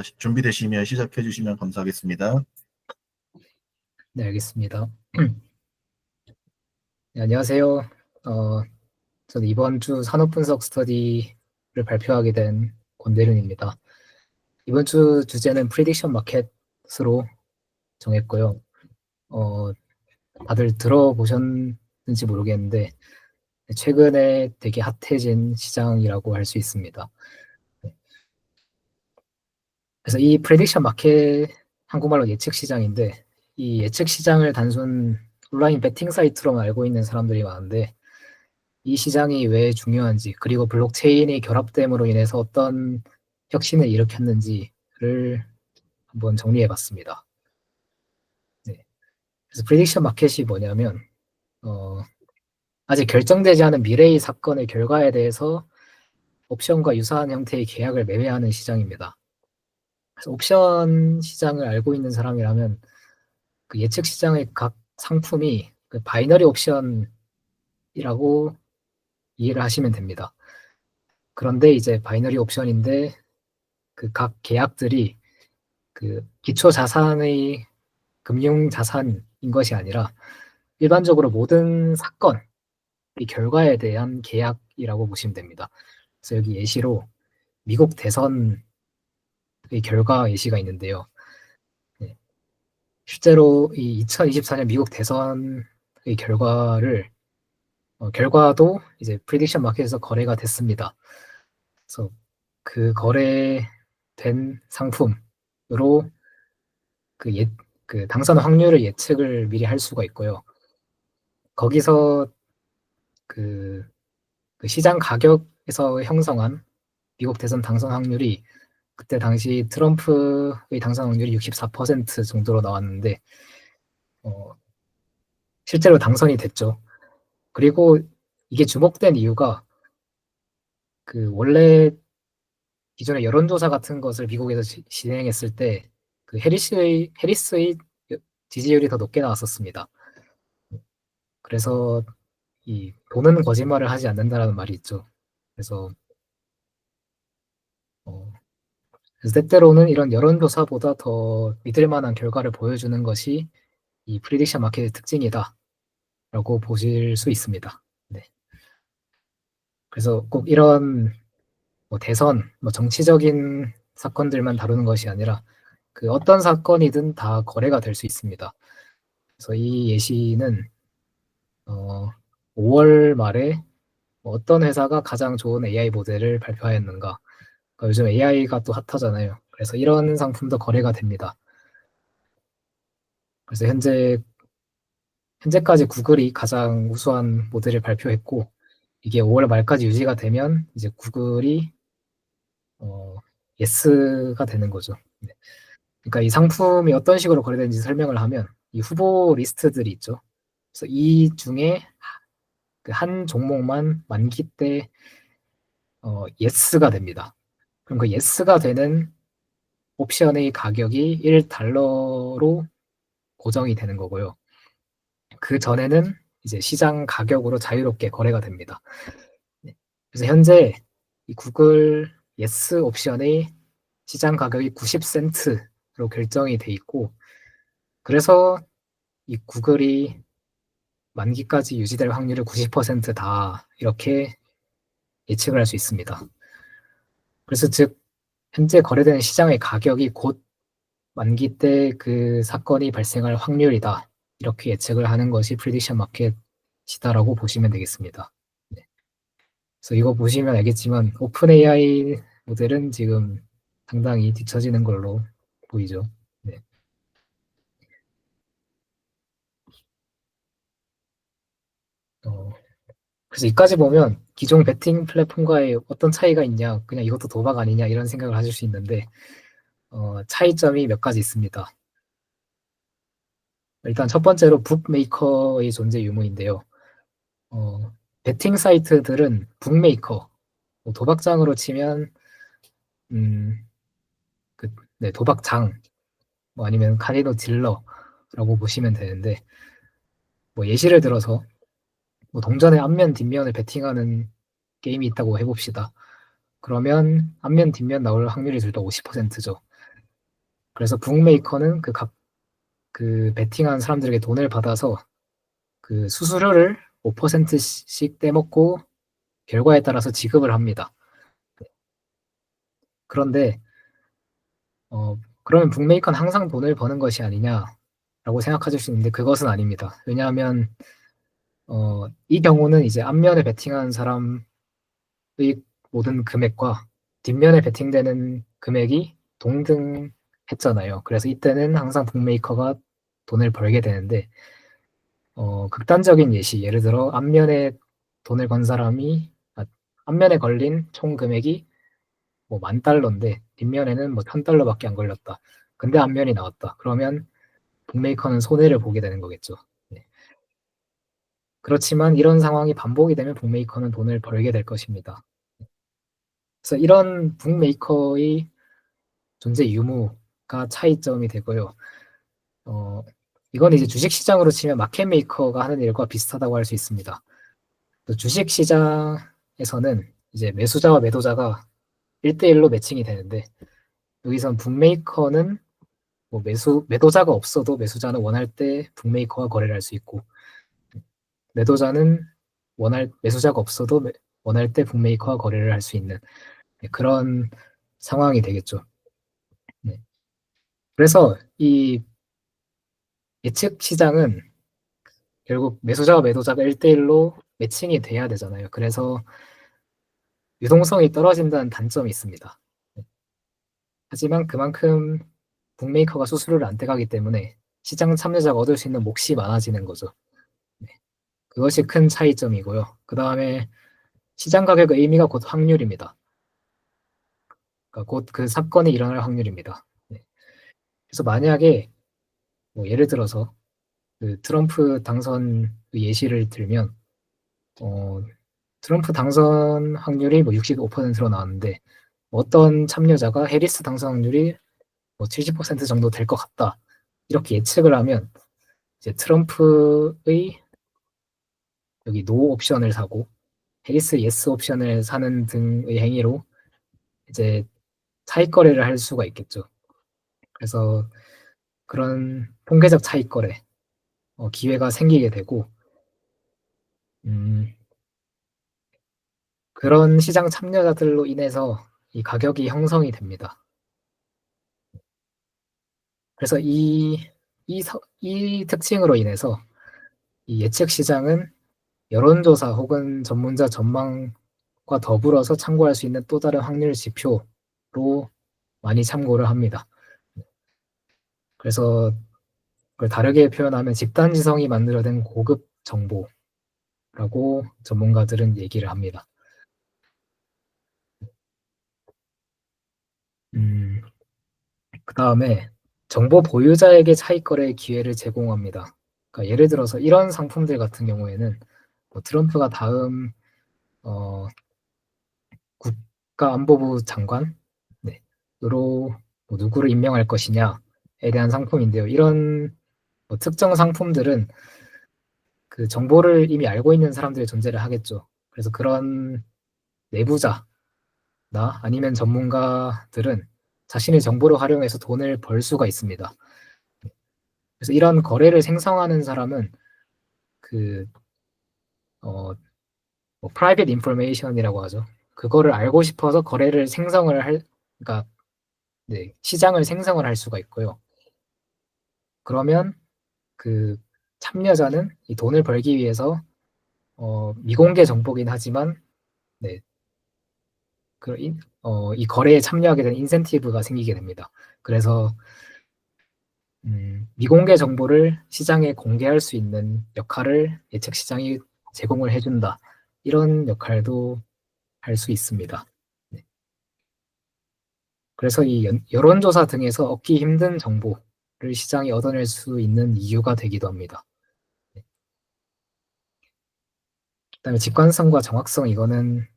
준비되시면 시작해 주시면 감사하겠습니다. 네, 알겠습니다. 네, 안녕하세요. 저는 이번 주 산업분석 스터디를 발표하게 된 권대륜입니다. 이번 주 주제는 프리딕션 마켓으로 정했고요. 다들 들어보셨는지 모르겠는데 최근에 되게 핫해진 시장이라고 할 수 있습니다. 그래서 이 프리딕션 마켓, 한국말로 예측 시장인데, 이 예측 시장을 단순 온라인 베팅 사이트로만 알고 있는 사람들이 많은데, 이 시장이 왜 중요한지, 그리고 블록체인이 결합됨으로 인해서 어떤 혁신을 일으켰는지를 한번 정리해 봤습니다. 네. 그래서 프리딕션 마켓이 뭐냐면, 아직 결정되지 않은 미래의 사건의 결과에 대해서 옵션과 유사한 형태의 계약을 매매하는 시장입니다. 그래서 옵션 시장을 알고 있는 사람이라면 그 예측 시장의 각 상품이 그 바이너리 옵션이라고 이해를 하시면 됩니다. 그런데 이제 바이너리 옵션인데 그 각 계약들이 그 기초 자산의 금융 자산인 것이 아니라 일반적으로 모든 사건의 결과에 대한 계약이라고 보시면 됩니다. 그래서 여기 예시로 미국 대선의 결과 예시가 있는데요. 네. 실제로 이 2024년 미국 대선의 결과도 이제 프리딕션 마켓에서 거래가 됐습니다. 그래서 그 거래된 상품으로 그 당선 확률을 예측을 미리 할 수가 있고요. 거기서 그 시장 가격에서 형성한 미국 대선 당선 확률이 그때 당시 트럼프의 당선 확률이 64% 정도로 나왔는데 실제로 당선이 됐죠. 그리고 이게 주목된 이유가 그 원래 기존에 여론조사 같은 것을 미국에서 진행했을 때 그 해리스의 지지율이 더 높게 나왔었습니다. 그래서 이 돈은 거짓말을 하지 않는다라는 말이 있죠. 그래서 때때로는 이런 여론조사보다 더 믿을 만한 결과를 보여주는 것이 이 프리딕션 마켓의 특징이다라고 보실 수 있습니다. 네. 그래서 꼭 이런 뭐 대선, 뭐 정치적인 사건들만 다루는 것이 아니라 그 어떤 사건이든 다 거래가 될 수 있습니다. 그래서 이 예시는 5월 말에 어떤 회사가 가장 좋은 AI 모델을 발표하였는가. 그러니까 요즘 AI가 또 핫하잖아요. 그래서 이런 상품도 거래가 됩니다. 그래서 현재까지 구글이 가장 우수한 모델을 발표했고, 이게 5월 말까지 유지가 되면 이제 구글이 예스가 되는 거죠. 네. 그러니까 이 상품이 어떤 식으로 거래되는지 설명을 하면 이 후보 리스트들이 있죠. 그래서 이 중에 그 한 종목만 만기 때 예스가 됩니다. 그럼 그 예스가 되는 옵션의 가격이 1달러로 고정이 되는 거고요. 그 전에는 이제 시장 가격으로 자유롭게 거래가 됩니다. 네. 그래서 현재 이 구글 예스 옵션의 시장 가격이 90센트로 결정이 돼 있고, 그래서 이 구글이 만기까지 유지될 확률을 90%다 이렇게 예측을 할 수 있습니다. 그래서 즉 현재 거래되는 시장의 가격이 곧 만기 때 그 사건이 발생할 확률이다 이렇게 예측을 하는 것이 프리딕션 마켓이다라고 보시면 되겠습니다. 네. 그래서 이거 보시면 알겠지만 오픈 AI 모델은 지금 상당히 뒤처지는 걸로 보이죠. 네. 그래서 이까지 보면 기존 베팅 플랫폼과의 어떤 차이가 있냐, 그냥 이것도 도박 아니냐 이런 생각을 하실 수 있는데 차이점이 몇 가지 있습니다. 일단 첫 번째로 북메이커의 존재 유무인데요. 베팅 사이트들은 북메이커, 뭐 도박장으로 치면 네, 도박장, 뭐 아니면 카지노 딜러라고 보시면 되는데, 뭐 예시를 들어서 뭐 동전의 앞면 뒷면을 베팅하는 게임이 있다고 해봅시다. 그러면 앞면 뒷면 나올 확률이 둘 다 50%죠. 그래서 북메이커는 그 베팅한 사람들에게 돈을 받아서 그 수수료를 5%씩 떼먹고 결과에 따라서 지급을 합니다. 그런데 그러면 북메이커는 항상 돈을 버는 것이 아니냐라고 생각하실 수 있는데 그것은 아닙니다. 왜냐하면 이 경우는 이제 앞면에 베팅한 사람의 모든 금액과 뒷면에 베팅되는 금액이 동등했잖아요. 그래서 이때는 항상 북메이커가 돈을 벌게 되는데 극단적인 예시, 예를 들어 앞면에 돈을 건 사람이 앞면에 걸린 총 금액이 뭐 $10,000인데 뒷면에는 뭐 $1,000밖에 안 걸렸다. 근데 앞면이 나왔다. 그러면 북메이커는 손해를 보게 되는 거겠죠. 네. 그렇지만 이런 상황이 반복이 되면 북메이커는 돈을 벌게 될 것입니다. 그래서 이런 북메이커의 존재 유무가 차이점이 되고요. 이건 이제 주식시장으로 치면 마켓메이커가 하는 일과 비슷하다고 할 수 있습니다. 주식시장에서는 이제 매수자와 매도자가 1대1로 매칭이 되는데 여기선 북메이커는 뭐 매도자가 없어도 매수자는 원할 때 북메이커와 거래를 할 수 있고 매도자는 매수자가 없어도 원할 때 북메이커와 거래를 할 수 있는 그런 상황이 되겠죠. 네. 그래서 이 예측 시장은 결국 매수자와 매도자가 1대1로 매칭이 돼야 되잖아요. 그래서 유동성이 떨어진다는 단점이 있습니다. 하지만 그만큼 북메이커가 수수료를 안 떼가기 때문에 시장 참여자가 얻을 수 있는 몫이 많아지는 거죠. 네. 그것이 큰 차이점이고요. 그 다음에 시장 가격의 의미가 곧 확률입니다. 그러니까 곧 그 사건이 일어날 확률입니다. 네. 그래서 만약에 뭐 예를 들어서 그 트럼프 당선 예시를 들면 트럼프 당선 확률이 뭐 65%로 나왔는데 어떤 참여자가 해리스 당선 확률이 뭐 70% 정도 될 것 같다. 이렇게 예측을 하면 이제 트럼프의 여기 노 옵션을 사고 해리스 예스 옵션을 사는 등의 행위로 이제 차익 거래를 할 수가 있겠죠. 그래서 그런 통계적 차익 거래 기회가 생기게 되고 그런 시장 참여자들로 인해서 이 가격이 형성이 됩니다. 그래서 이 특징으로 인해서 이 예측 시장은 여론조사 혹은 전문자 전망과 더불어서 참고할 수 있는 또 다른 확률 지표로 많이 참고를 합니다. 그래서 그걸 다르게 표현하면 집단지성이 만들어낸 고급 정보라고 전문가들은 얘기를 합니다. 그 다음에 정보 보유자에게 차익 거래의 기회를 제공합니다. 그러니까 예를 들어서 이런 상품들 같은 경우에는 뭐 트럼프가 다음 국가안보부 장관 으로 뭐 누구를 임명할 것이냐에 대한 상품인데요. 이런 뭐 특정 상품들은 그 정보를 이미 알고 있는 사람들의 존재를 하겠죠. 그래서 그런 내부자나 아니면 전문가들은 자신의 정보를 활용해서 돈을 벌 수가 있습니다. 그래서 이런 거래를 생성하는 사람은 그 뭐 private information이라고 하죠. 그거를 알고 싶어서 거래를 그러니까 네, 시장을 생성을 할 수가 있고요. 그러면 그 참여자는 이 돈을 벌기 위해서 미공개 정보긴 하지만 네, 이 거래에 참여하게 된 인센티브가 생기게 됩니다. 그래서 미공개 정보를 시장에 공개할 수 있는 역할을 예측 시장이 제공을 해준다. 이런 역할도 할 수 있습니다. 네. 그래서 이 여론조사 등에서 얻기 힘든 정보를 시장이 얻어낼 수 있는 이유가 되기도 합니다. 네. 그다음에 직관성과 정확성 이거는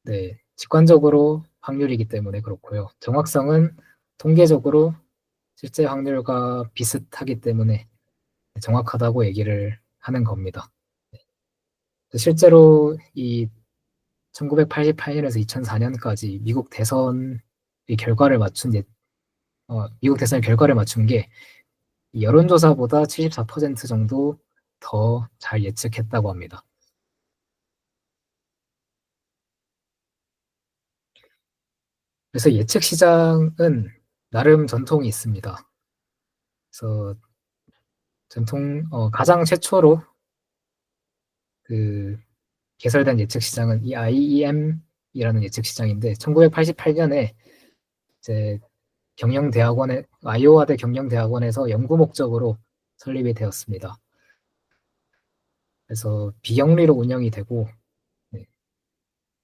네, 직관적으로 확률이기 때문에 그렇고요. 정확성은 통계적으로 실제 확률과 비슷하기 때문에 정확하다고 얘기를 하는 겁니다. 실제로 이 1988년에서 2004년까지 미국 대선의 결과를 맞춘 미국 대선 결과를 맞춘 게 여론조사보다 74% 정도 더 잘 예측했다고 합니다. 그래서 예측 시장은 나름 전통이 있습니다. 그래서 가장 최초로 그 개설된 예측 시장은 이 IEM이라는 예측 시장인데 1988년에 이제 아이오와대 경영대학원에서 연구 목적으로 설립이 되었습니다. 그래서 비영리로 운영이 되고 네,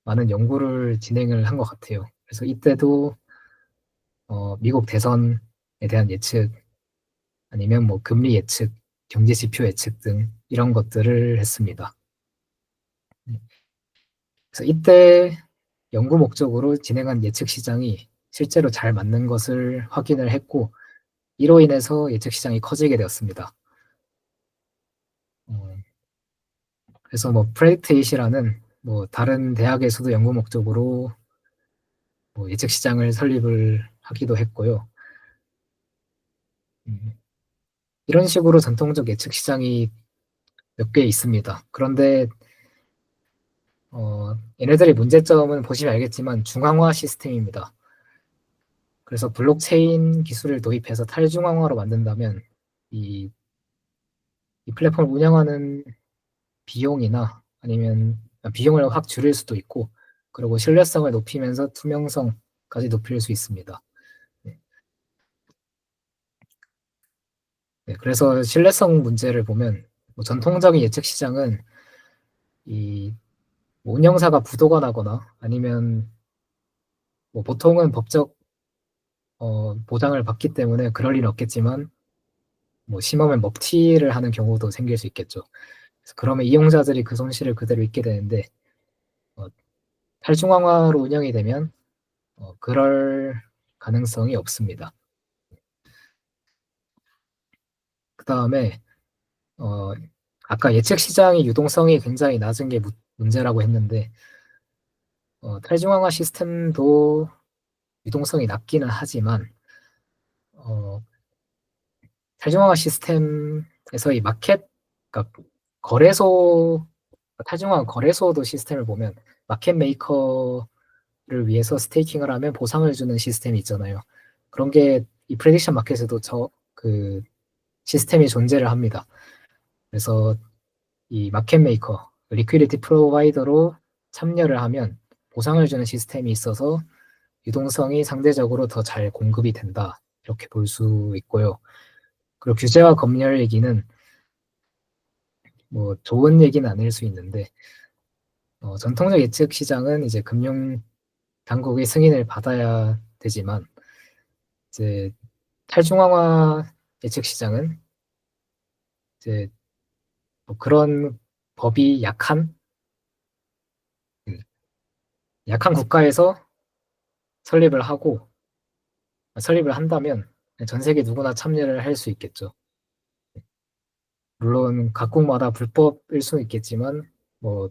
많은 연구를 진행을 한 것 같아요. 그래서 이때도 미국 대선에 대한 예측 아니면 뭐 금리 예측, 경제 지표 예측 등 이런 것들을 했습니다. 네. 그래서 이때 연구 목적으로 진행한 예측 시장이 실제로 잘 맞는 것을 확인을 했고 이로 인해서 예측 시장이 커지게 되었습니다. 그래서 뭐 프레딕트잇이라는 뭐 다른 대학에서도 연구 목적으로 뭐 예측 시장을 설립을 하기도 했고요. 이런 식으로 전통적 예측 시장이 몇 개 있습니다. 그런데 얘네들의 문제점은 보시면 알겠지만 중앙화 시스템입니다. 그래서 블록체인 기술을 도입해서 탈중앙화로 만든다면 이 플랫폼을 운영하는 비용이나 아니면 비용을 확 줄일 수도 있고 그리고 신뢰성을 높이면서 투명성까지 높일 수 있습니다. 네. 네, 그래서 신뢰성 문제를 보면 뭐 전통적인 예측 시장은 이 운영사가 부도가 나거나 아니면 뭐 보통은 법적 보장을 받기 때문에 그럴 일은 없겠지만 뭐 심하면 먹튀를 하는 경우도 생길 수 있겠죠. 그래서 그러면 이용자들이 그 손실을 그대로 입게 되는데 어, 탈중앙화로 운영이 되면 그럴 가능성이 없습니다. 그 다음에 아까 예측 시장의 유동성이 굉장히 낮은 게 문제라고 했는데 탈중앙화 시스템도 유동성이 낮기는 하지만 탈중앙화 시스템에서 이 마켓, 그러니까 거래소, 탈중앙화 거래소도 시스템을 보면 마켓 메이커를 위해서 스테이킹을 하면 보상을 주는 시스템이 있잖아요. 그런 게 이 프레딕션 마켓에도 그 시스템이 존재를 합니다. 그래서 이 마켓 메이커, 리퀴리티 프로바이더로 참여를 하면 보상을 주는 시스템이 있어서 유동성이 상대적으로 더 잘 공급이 된다. 이렇게 볼 수 있고요. 그리고 규제와 검열 얘기는 뭐 좋은 얘기는 아닐 수 있는데 전통적 예측 시장은 이제 금융 당국의 승인을 받아야 되지만 이제 탈중앙화 예측 시장은 이제 뭐 그런 법이 약한 국가에서 설립을 한다면 전 세계 누구나 참여를 할 수 있겠죠. 물론 각국마다 불법일 수는 있겠지만 뭐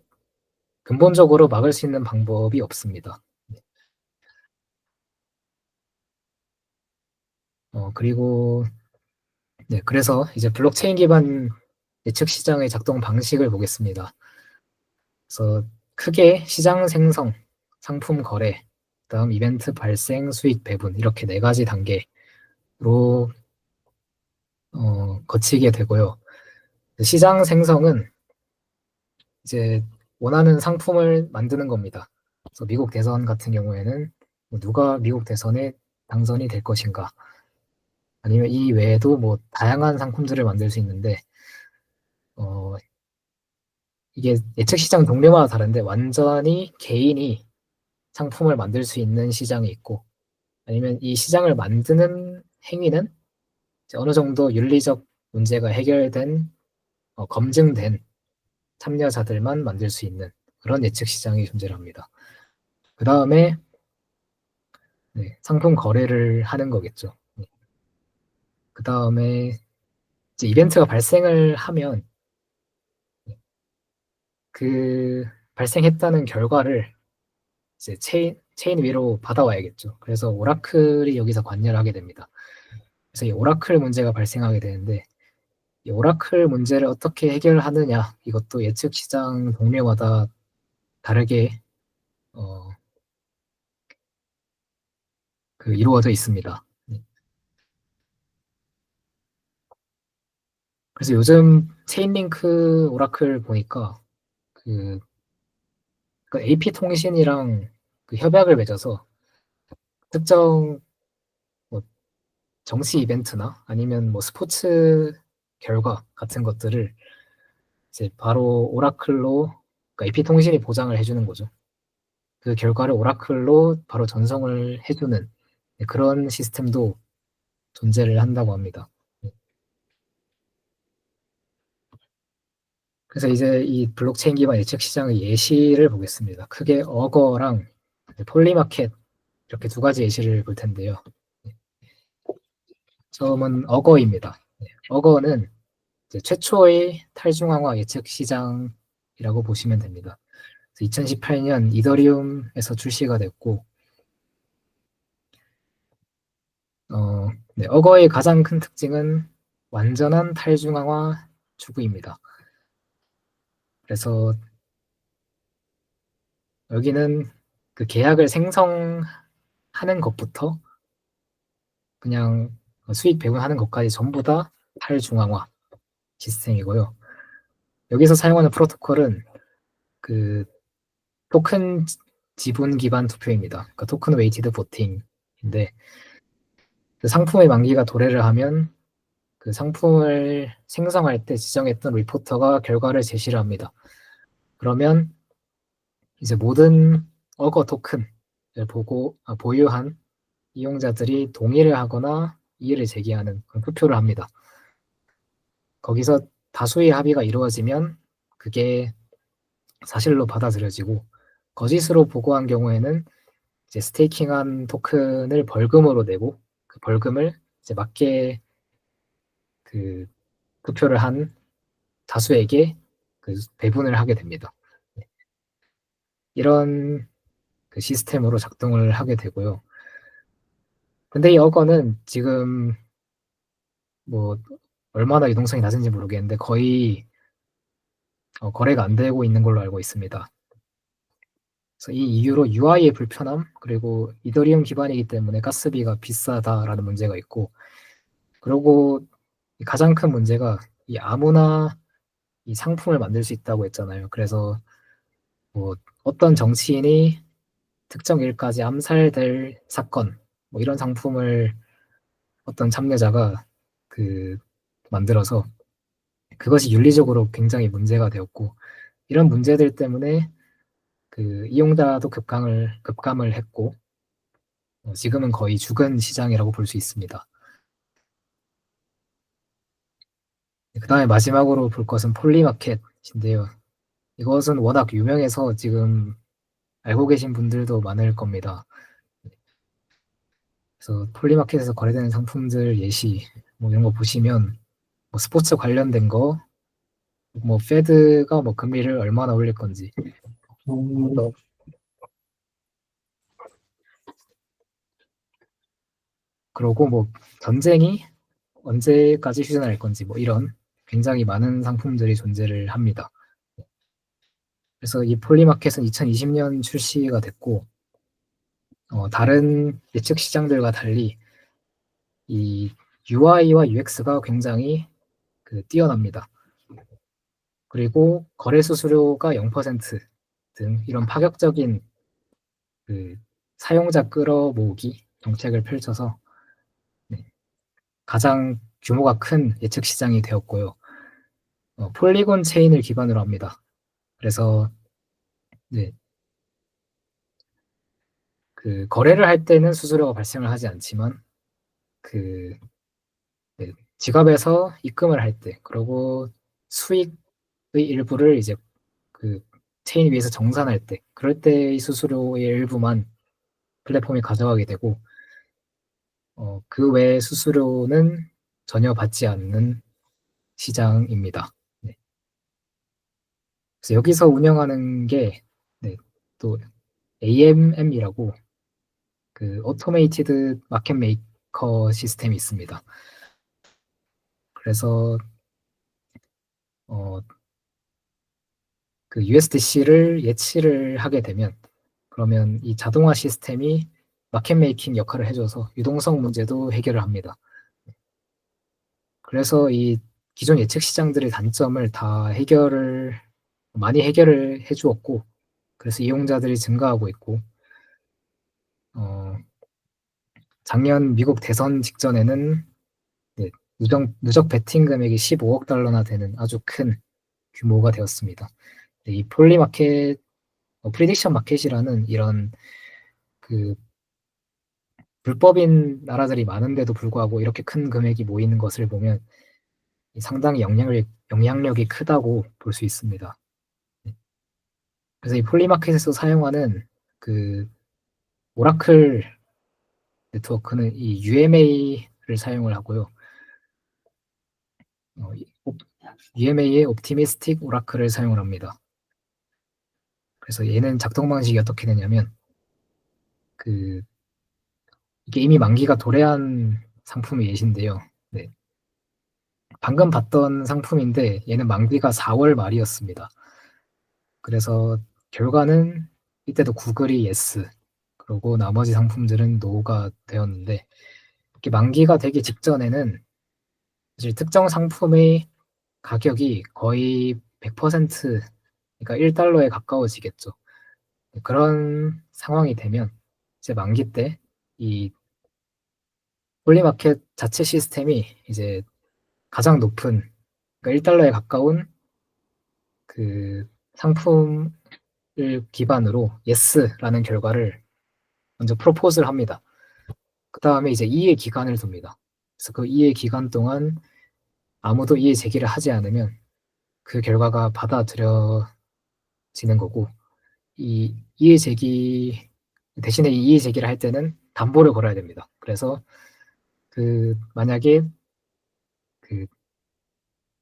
근본적으로 막을 수 있는 방법이 없습니다. 그리고 네, 그래서 이제 블록체인 기반 예측 시장의 작동 방식을 보겠습니다. 그래서 크게 시장 생성, 상품 거래, 그다음 이벤트 발생, 수익 배분 이렇게 네 가지 단계로 거치게 되고요. 시장 생성은 이제 원하는 상품을 만드는 겁니다. 그래서 미국 대선 같은 경우에는 누가 미국 대선에 당선이 될 것인가, 아니면 이 외에도 뭐 다양한 상품들을 만들 수 있는데 이게 예측 시장 종류마다 다른데 완전히 개인이 상품을 만들 수 있는 시장이 있고 아니면 이 시장을 만드는 행위는 어느 정도 윤리적 문제가 해결된 검증된 참여자들만 만들 수 있는 그런 예측 시장이 존재를 합니다. 그 다음에 네, 상품 거래를 하는 거겠죠. 그 다음에 이벤트가 발생을 하면 그 발생했다는 결과를 이제 체인 위로 받아와야겠죠. 그래서 오라클이 여기서 관여를 하게 됩니다. 그래서 이 오라클 문제가 발생하게 되는데 이 오라클 문제를 어떻게 해결하느냐 이것도 예측 시장 동료마다 다르게 이루어져 있습니다. 그래서 요즘 체인링크 오라클 보니까 그 AP 통신이랑 그 협약을 맺어서 특정 뭐 정치 이벤트나 아니면 뭐 스포츠 결과 같은 것들을 이제 바로 오라클로 그러니까 AP 통신이 보장을 해주는 거죠. 그 결과를 오라클로 바로 전송을 해주는 그런 시스템도 존재를 한다고 합니다. 그래서 이제 이 블록체인 기반 예측 시장의 예시를 보겠습니다. 크게 어거랑 폴리마켓 이렇게 두 가지 예시를 볼 텐데요. 처음은 어거입니다. 어거는 이제 최초의 탈중앙화 예측 시장이라고 보시면 됩니다. 2018년 이더리움에서 출시가 됐고 어거의 가장 큰 특징은 완전한 탈중앙화 추구입니다. 그래서 여기는 그 계약을 생성하는 것부터 그냥 수익 배분하는 것까지 전부 다 탈중앙화 시스템이고요. 여기서 사용하는 프로토콜은 그 토큰 지분 기반 투표입니다. 그러니까 토큰 웨이티드 보팅인데 그 상품의 만기가 도래를 하면 그 상품을 생성할 때 지정했던 리포터가 결과를 제시를 합니다. 그러면 이제 모든 어거 토큰을 보유한 이용자들이 동의를 하거나 이의를 제기하는 그런 투표를 합니다. 거기서 다수의 합의가 이루어지면 그게 사실로 받아들여지고 거짓으로 보고한 경우에는 이제 스테이킹한 토큰을 벌금으로 내고 그 벌금을 이제 맞게 그 투표를 한 다수에게 그 배분을 하게 됩니다. 이런 그 시스템으로 작동을 하게 되고요. 근데 이 어거는 지금 뭐 얼마나 유동성이 낮은지 모르겠는데 거의 거래가 안 되고 있는 걸로 알고 있습니다. 그래서 이 이유로 UI의 불편함 그리고 이더리움 기반이기 때문에 가스비가 비싸다라는 문제가 있고 그리고 가장 큰 문제가 이 아무나 이 상품을 만들 수 있다고 했잖아요. 그래서 뭐 어떤 정치인이 특정 일까지 암살될 사건 뭐 이런 상품을 어떤 참여자가 그 만들어서 그것이 윤리적으로 굉장히 문제가 되었고 이런 문제들 때문에 그 이용자도 급감을 했고 지금은 거의 죽은 시장이라고 볼 수 있습니다. 그 다음에 마지막으로 볼 것은 폴리마켓인데요. 이것은 워낙 유명해서 지금 알고 계신 분들도 많을 겁니다. 그래서 폴리마켓에서 거래되는 상품들 예시 뭐 이런 거 보시면 뭐 스포츠 관련된 거, 뭐 페드가 뭐 금리를 얼마나 올릴 건지, 그러고 뭐 전쟁이 언제까지 휴전할 건지 뭐 이런 굉장히 많은 상품들이 존재를 합니다. 그래서 이 폴리마켓은 2020년 출시가 됐고 다른 예측 시장들과 달리 이 UI와 UX가 굉장히 뛰어납니다. 그리고 거래 수수료가 0%등 이런 파격적인 사용자 끌어모으기 정책을 펼쳐서 가장 규모가 큰 예측 시장이 되었고요. 폴리곤 체인을 기반으로 합니다. 그래서 그 거래를 할 때는 수수료가 발생을 하지 않지만 지갑에서 입금을 할 때, 그리고 수익의 일부를 이제 그 체인 위에서 정산할 때, 그럴 때의 수수료의 일부만 플랫폼이 가져가게 되고, 그 외의 수수료는 전혀 받지 않는 시장입니다. 네. 그래서 여기서 운영하는 게 또 AMM이라고 그 오토메이티드 마켓 메이커 시스템이 있습니다. 그래서 그 USDC를 예치를 하게 되면 그러면 이 자동화 시스템이 마켓 메이킹 역할을 해줘서 유동성 문제도 해결을 합니다. 그래서 이 기존 예측 시장들의 단점을 다 많이 해결을 해주었고, 그래서 이용자들이 증가하고 있고, 작년 미국 대선 직전에는 네, 누적 베팅 금액이 15억 달러나 되는 아주 큰 규모가 되었습니다. 이 폴리마켓, 프리딕션 마켓이라는 이런 그 불법인 나라들이 많은데도 불구하고 이렇게 큰 금액이 모이는 것을 보면 상당히 영향력이 크다고 볼 수 있습니다. 그래서 이 폴리마켓에서 사용하는 그 오라클 네트워크는 이 UMA를 사용을 하고요. UMA의 옵티미스틱 오라클을 사용을 합니다. 그래서 얘는 작동 방식이 어떻게 되냐면 이게 이미 만기가 도래한 상품이 예신데요. 네. 방금 봤던 상품인데 얘는 만기가 4월 말이었습니다. 그래서 결과는 이때도 구글이 yes, 그리고 나머지 상품들은 no가 되었는데 이렇게 만기가 되기 직전에는 사실 특정 상품의 가격이 거의 100%, 그러니까 1달러에 가까워지겠죠. 그런 상황이 되면 이제 만기 때 이 폴리마켓 자체 시스템이 이제 가장 높은, 그러니까 1달러에 가까운 그 상품을 기반으로 yes라는 결과를 먼저 프로포즈를 합니다. 그 다음에 이제 이해 기간을 둡니다. 그래서 그 이해 기간 동안 아무도 이해 제기를 하지 않으면 그 결과가 받아들여지는 거고, 이 이해 제기 대신에 이 이해 제기를 할 때는 담보를 걸어야 됩니다. 그래서 만약에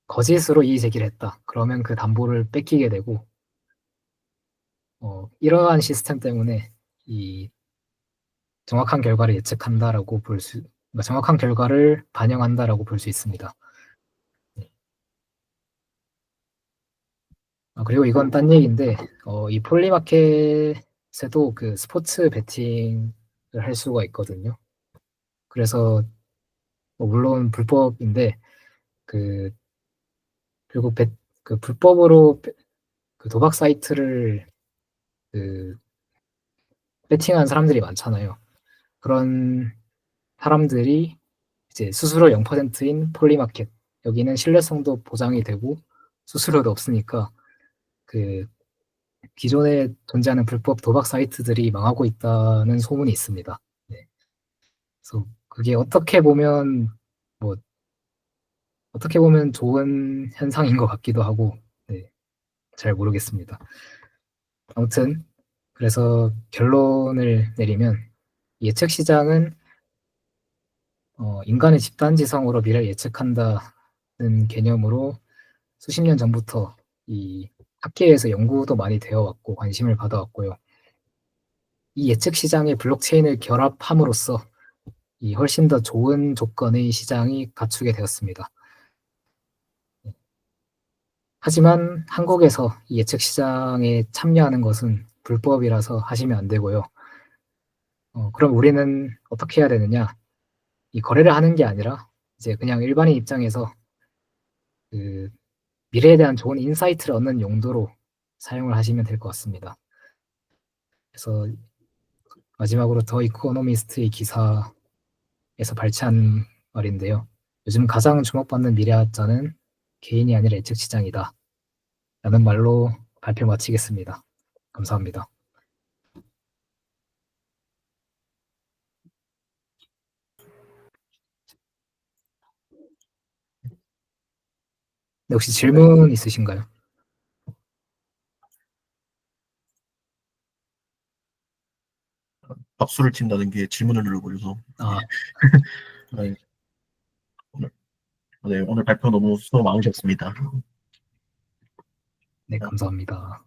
거짓으로 이의 제기를 했다. 그러면 그 담보를 뺏기게 되고, 이러한 시스템 때문에 이 정확한 결과를 예측한다라고 그러니까 정확한 결과를 반영한다라고 볼 수 있습니다. 그리고 이건 딴 얘기인데, 이 폴리마켓에도 그 스포츠 베팅을 할 수가 있거든요. 그래서 물론 불법인데, 결국 불법으로 그 도박 사이트를 베팅한 사람들이 많잖아요. 그런 사람들이 이제 수수료 0%인 폴리마켓, 여기는 신뢰성도 보장이 되고 수수료도 없으니까 기존에 존재하는 불법 도박 사이트들이 망하고 있다는 소문이 있습니다. 네. 그래서 그게 뭐 어떻게 보면 좋은 현상인 것 같기도 하고, 네, 잘 모르겠습니다. 아무튼 그래서 결론을 내리면 예측 시장은 인간의 집단지성으로 미래를 예측한다는 개념으로 수십 년 전부터 이 학계에서 연구도 많이 되어 왔고 관심을 받아왔고요. 이 예측 시장의 블록체인을 결합함으로써 이 훨씬 더 좋은 조건의 시장이 갖추게 되었습니다. 하지만 한국에서 이 예측 시장에 참여하는 것은 불법이라서 하시면 안 되고요. 그럼 우리는 어떻게 해야 되느냐? 이 거래를 하는 게 아니라 이제 그냥 일반인 입장에서 미래에 대한 좋은 인사이트를 얻는 용도로 사용을 하시면 될 것 같습니다. 그래서 마지막으로 더 이코노미스트의 기사에서 발췌한 말인데요. 요즘 가장 주목받는 미래학자는 개인이 아니라 예측 시장이다. 라는 말로 발표 마치겠습니다. 감사합니다. 네, 혹시 질문 있으신가요? 박수를 친다는 게 질문을 눌러버려서. 아, 네, 오늘 발표 너무 수고 많으셨습니다. 네, 감사합니다.